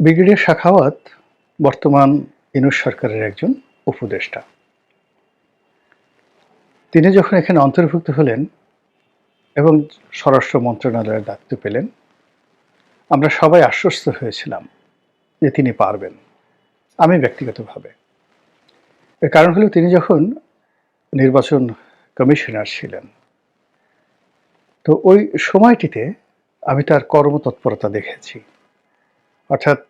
Brigadier Sakhawat বর্তমান ইউনূস সরকারের একজন উপদেষ্টা। তিনি যখন এখানে অন্তর্ভুক্ত হলেন এবং স্বরাষ্ট্র মন্ত্রণালয়ের দায়িত্ব পেলেন, আমরা সবাই আশ্বস্ত হয়েছিলাম যে তিনি পারবেন। আমি ব্যক্তিগতভাবে। এর কারণ হলো তিনি যখন নির্বাচন কমিশনার ছিলেন, তো ওই সময়টিতে আমি তার কর্মতৎপরতা দেখেছি। অর্থাৎ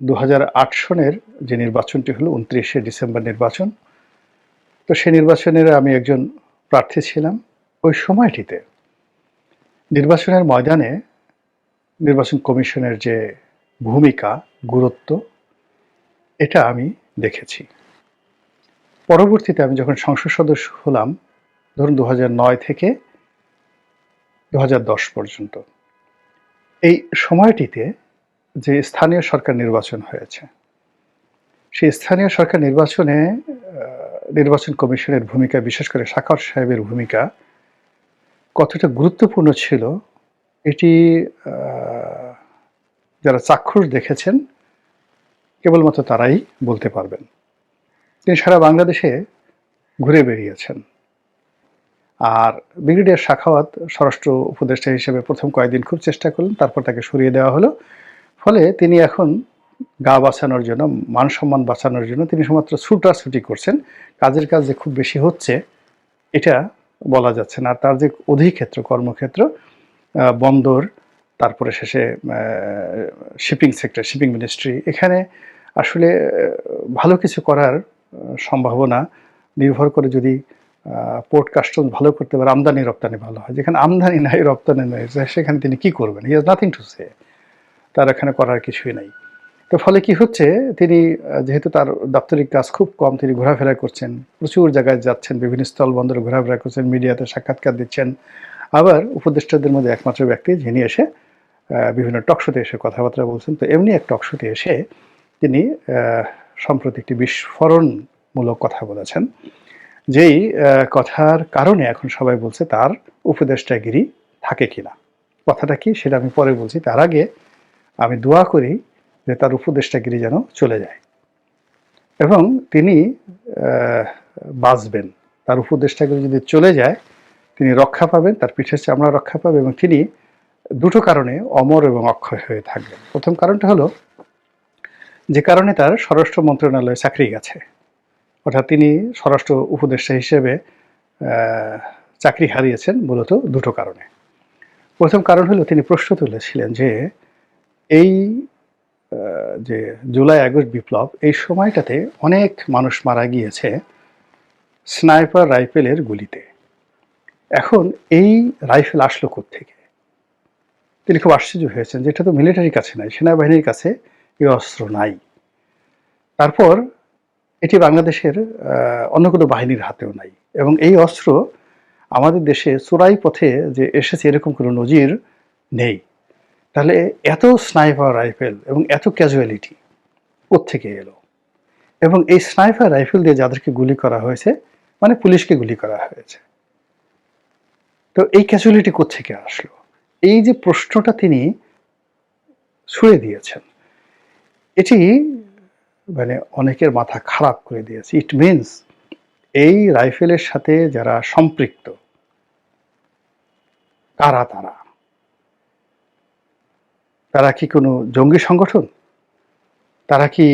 2008 সনের যে নির্বাচনটি হলো 29শে ডিসেম্বর নির্বাচন, তো সে নির্বাচনের আমি একজন প্রার্থী ছিলাম। ওই সময়টিতে নির্বাচনের ময়দানে নির্বাচন কমিশনের যে ভূমিকা, গুরুত্ব, এটা আমি দেখেছি। পরবর্তীতে আমি যখন সংসদ সদস্য হলাম, ধরুন 2009 থেকে 2010 পর্যন্ত, এই সময়টিতে যে স্থানীয় সরকার নির্বাচন হয়েছে, সেই স্থানীয় সরকার নির্বাচনে নির্বাচন কমিশনের ভূমিকা, বিশেষ করে সাখাওয়াত সাহেবের ভূমিকা কতটা গুরুত্বপূর্ণ ছিল, এটি যারা চাক্ষুষ দেখেছেন কেবলমাত্র তারাই বলতে পারবেন। তিনি সারা বাংলাদেশে ঘুরে বেরিয়েছেন। আর ব্রিগেডিয়ার সাখাওয়াত স্বরাষ্ট্র উপদেষ্টা হিসেবে প্রথম কয়েকদিন খুব চেষ্টা করলেন, তারপর তাকে সরিয়ে দেওয়া হলো। ফলে তিনি এখন গা বাঁচানোর জন্য, মান সম্মান বাঁচানোর জন্য তিনি শুধুমাত্র ছুটাছুটি করছেন। কাজের কাজ যে খুব বেশি হচ্ছে এটা বলা যাচ্ছে না। আর তার যে অধিক্ষেত্র, কর্মক্ষেত্র, বন্দর, তারপরে শেষে শিপিং সেক্টর, শিপিং মিনিস্ট্রি, এখানে আসলে ভালো কিছু করার সম্ভাবনা নির্ভর করে যদি পোর্ট কাস্টমস ভালো করতে পারে, আমদানি রপ্তানি ভালো হয়। যেখানে আমদানি নাই, রপ্তানি নাই, সেখানে তিনি কি করবেন? He has nothing to say. তার এখানে করার কিছুই নাই। তো ফলে কি হচ্ছে, তিনি যেহেতু তার দাপ্তরিক কাজ খুব কম, তিনি ঘোরাফেরা করছেন, প্রচুর জায়গায় যাচ্ছেন, বিভিন্ন স্থল বন্দরে ঘোরাফেরা করছেন, মিডিয়াতে সাক্ষাৎকার দিচ্ছেন। আবার উপদেষ্টাদের মধ্যে একমাত্র ব্যক্তি যিনি এসে বিভিন্ন টকশোতে এসে কথাবার্তা বলছেন। তো এমনি এক টকশোতে এসে তিনি সম্প্রতি একটি বিস্ফোরণমূলক কথা বলেছেন, যেই কথার কারণে এখন সবাই বলছে তার উপদেষ্টাগিরি থাকে কিনা। কথাটা কি সেটা আমি পরে বলছি। তার আগে আমি দোয়া করি যে তার উপদেষ্টাগিরি যেন চলে যায় এবং তিনি বাঁচবেন। তার উপদেষ্টাগিরি যদি চলে যায়, তিনি রক্ষা পাবেন, তার পিঠের চামড়া রক্ষা পাবে এবং তিনি দুটো কারণে অমর এবং অক্ষয় হয়ে থাকবেন। প্রথম কারণটা হলো, যে কারণে তার স্বরাষ্ট্র মন্ত্রণালয়ে চাকরি গেছে, অর্থাৎ তিনি স্বরাষ্ট্র উপদেষ্টা হিসেবে চাকরি হারিয়েছেন মূলত দুটো কারণে। প্রথম কারণ হলো তিনি প্রশ্ন তুলেছিলেন যে এই যে জুলাই আগস্ট বিপ্লব, এই সময়টাতে অনেক মানুষ মারা গিয়েছে স্নাইপার রাইফেলের গুলিতে। এখন এই রাইফেল আসলো কোত্থেকে? তিনি খুব আশ্চর্য হয়েছেন যে এটা তো মিলিটারির কাছে নাই, সেনাবাহিনীর কাছে এই অস্ত্র নাই। তারপর এটি বাংলাদেশের অন্য কোনো বাহিনীর হাতেও নাই এবং এই অস্ত্র আমাদের দেশে চোরাই পথে যে এসেছে এরকম কোনো নজির নেই। তাহলে এত স্নাইপার রাইফেল এবং এত ক্যাজুয়ালিটি কোত্থেকে এলো? এবং এই স্নাইপার রাইফেল দিয়ে যাদেরকে গুলি করা হয়েছে, মানে পুলিশকে গুলি করা হয়েছে, তো এই ক্যাজুয়ালিটি কোত্থেকে আসলো? এই যে প্রশ্নটা তিনি ছুড়ে দিয়েছেন, এটি মানে অনেকের মাথা খারাপ করে দিয়েছে। ইট মিনস এই রাইফেলের সাথে যারা সম্পৃক্ত, কারা তারা? তারা কি কোনো জঙ্গি সংগঠন? তারা কি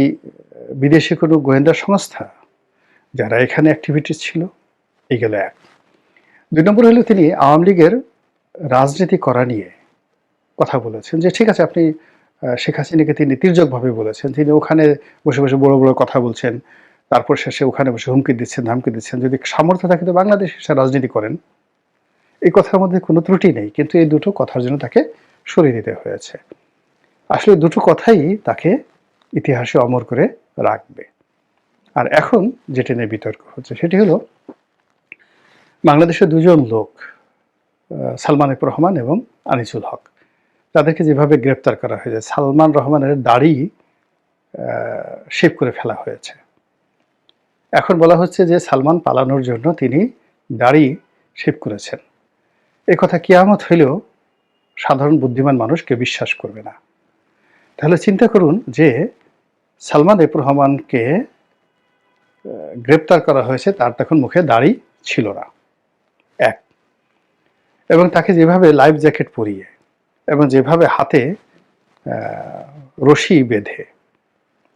বিদেশি কোনো গোয়েন্দা সংস্থা যারা এখানে অ্যাক্টিভিটিস ছিল? এই গেল এক। 2 নম্বর হলো তিনি আওয়ামী লীগের রাজনীতি করা নিয়ে কথা বলেছেন যে ঠিক আছে, আপনি শেখ হাসিনাকে তিনি তির্যকভাবে বলেছেন, তিনি ওখানে বসে বসে বড় বড় কথা বলছেন, তারপর শেষে ওখানে বসে হুমকি দিচ্ছেন, ধামকি দিচ্ছেন, যদি সামর্থ্য থাকে তো বাংলাদেশে এসে রাজনীতি করেন। এই কথার মধ্যে কোনো ত্রুটি নেই, কিন্তু এই দুটো কথার জন্য তাকে সরিয়ে দিতে হয়েছে। আসলে দুটো কথাই তাকে ইতিহাসে অমর করে রাখবে। আর এখন যেটা নিয়ে বিতর্ক হচ্ছে সেটি হলো বাংলাদেশের দুজন লোক, সালমান এফ রহমান এবং আনিসুল হক, তাদেরকে যেভাবে গ্রেপ্তার করা হয়েছে, সালমান রহমানের দাড়ি শেভ করে ফেলা হয়েছে। এখন বলা হচ্ছে যে সালমান পালানোর জন্য তিনি দাড়ি শেভ করেছেন। এ কথা কিয়ামত হইলেও সাধারণ বুদ্ধিমান মানুষ কেউ বিশ্বাস করবে না। তাহলে চিন্তা করুন যে সালমান এফ রহমানকে গ্রেপ্তার করা হয়েছে, তার তখন মুখে দাড়ি ছিল না, এক। এবং তাকে যেভাবে লাইফ জ্যাকেট পরিয়ে এবং যেভাবে হাতে রশি বেঁধে,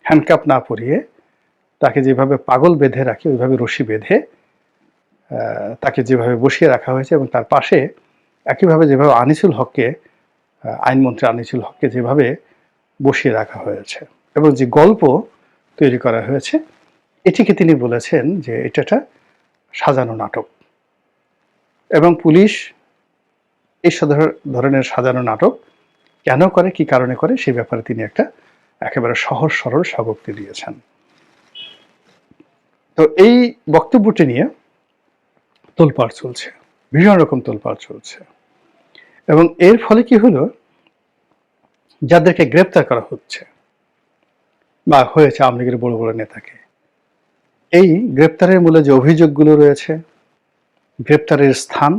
হ্যান্ডকাপ না পরিয়ে তাকে যেভাবে পাগল বেঁধে রাখে, ওইভাবে রশি বেঁধে তাকে যেভাবে বসিয়ে রাখা হয়েছে, এবং তার পাশে একইভাবে যেভাবে আনিসুল হককে, আইনমন্ত্রী আনিসুল হককে যেভাবে বসিয়ে রাখা হয়েছে, এবং যে গল্প তৈরি করা হয়েছে, এটিকে তিনি বলেছেন যে এটা একটা সাজানো নাটক। এবং পুলিশ এই ধরনের সাজানো নাটক কেন করে, কি কারণে করে, সেই ব্যাপারে তিনি একটা একেবারে সহজ সরল স্বীকারোক্তি দিয়েছেন। তো এই বক্তব্যটি নিয়ে তোলপাড় চলছে, ভীষণ রকম তোলপাড় চলছে। এবং এর ফলে কি হলো, যাদেরকে গ্রেপ্তার করা হচ্ছে বা হয়েছে আওয়ামী লীগের বড় বড় নেতাকে, এই গ্রেপ্তারের মূলে যে অভিযোগগুলো রয়েছে, গ্রেপ্তারের স্থান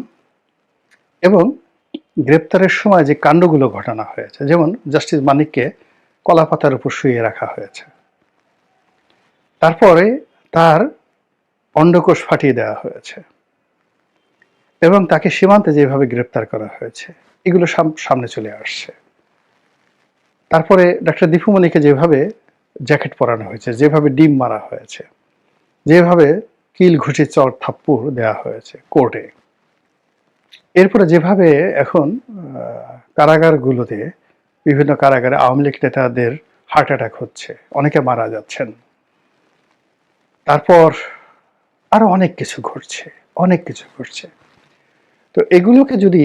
এবং গ্রেপ্তারের সময় যে কাণ্ডগুলো ঘটানো হয়েছে, যেমন জাস্টিস মানিককে কলাপাতার উপর শুইয়ে রাখা হয়েছে, তারপরে তার অন্ডকোষ ফাটিয়ে দেওয়া হয়েছে, এবং তাকে সীমান্তে যেভাবে গ্রেপ্তার করা হয়েছে, এগুলো সামনে চলে আসছে। তারপরে ডক্টর দীপুমণিকে যেভাবে জ্যাকেট পরানো হয়েছে, যেভাবে ডিম মারা হয়েছে, যেভাবে কিল ঘুষি চর থাপ্পড় দেওয়া হয়েছে কোর্টে, এরপরে যেভাবে এখন কারাগারগুলোতে, বিভিন্ন কারাগারে আওয়ামী লীগ নেতাদের হার্ট অ্যাটাক হচ্ছে, অনেকে মারা যাচ্ছেন, তারপর আরো অনেক কিছু ঘটছে, অনেক কিছু ঘটছে। তো এগুলোকে যদি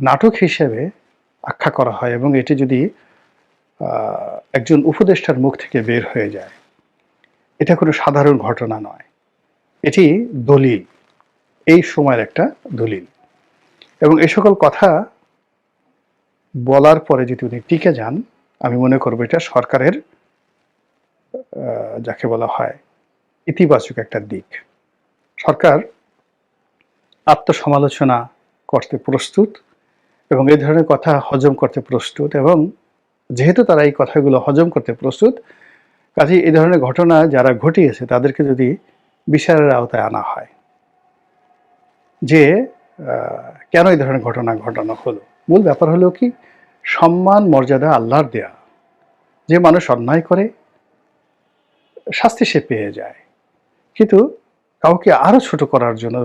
নাটক হিসেবে আখ্যা করা হয় এবং এটি যদি একজন উপদেষ্টার মুখ থেকে বের হয়ে যায়, এটা কোনো সাধারণ ঘটনা নয়, এটি দলিল, এই সময়ের একটা দলিল। এবং এই সকল কথা বলার পরে যদি উনি টিকে যান, আমি মনে করবো এটা সরকারের যাকে বলা হয় ইতিবাচক একটা দিক। সরকার আত্মসমালোচনা করতে প্রস্তুত এবং এই ধরনের কথা হজম করতে প্রস্তুত, এবং যেহেতু তারা এই কথাগুলো হজম করতে প্রস্তুত, কাজেই এই ধরনের ঘটনা যারা ঘটিয়েছে তাদেরকে যদি বিচারের আওতায় আনা হয়, যে কেন এই ধরনের ঘটনা ঘটানো হলো, মূল ব্যাপার হলো কি, সম্মান মর্যাদা আল্লাহর দেয়া। যে মানুষ অন্যায় করে শাস্তি সে পেয়ে যায়, কিন্তু কাউকে আরো ছোট করার জন্য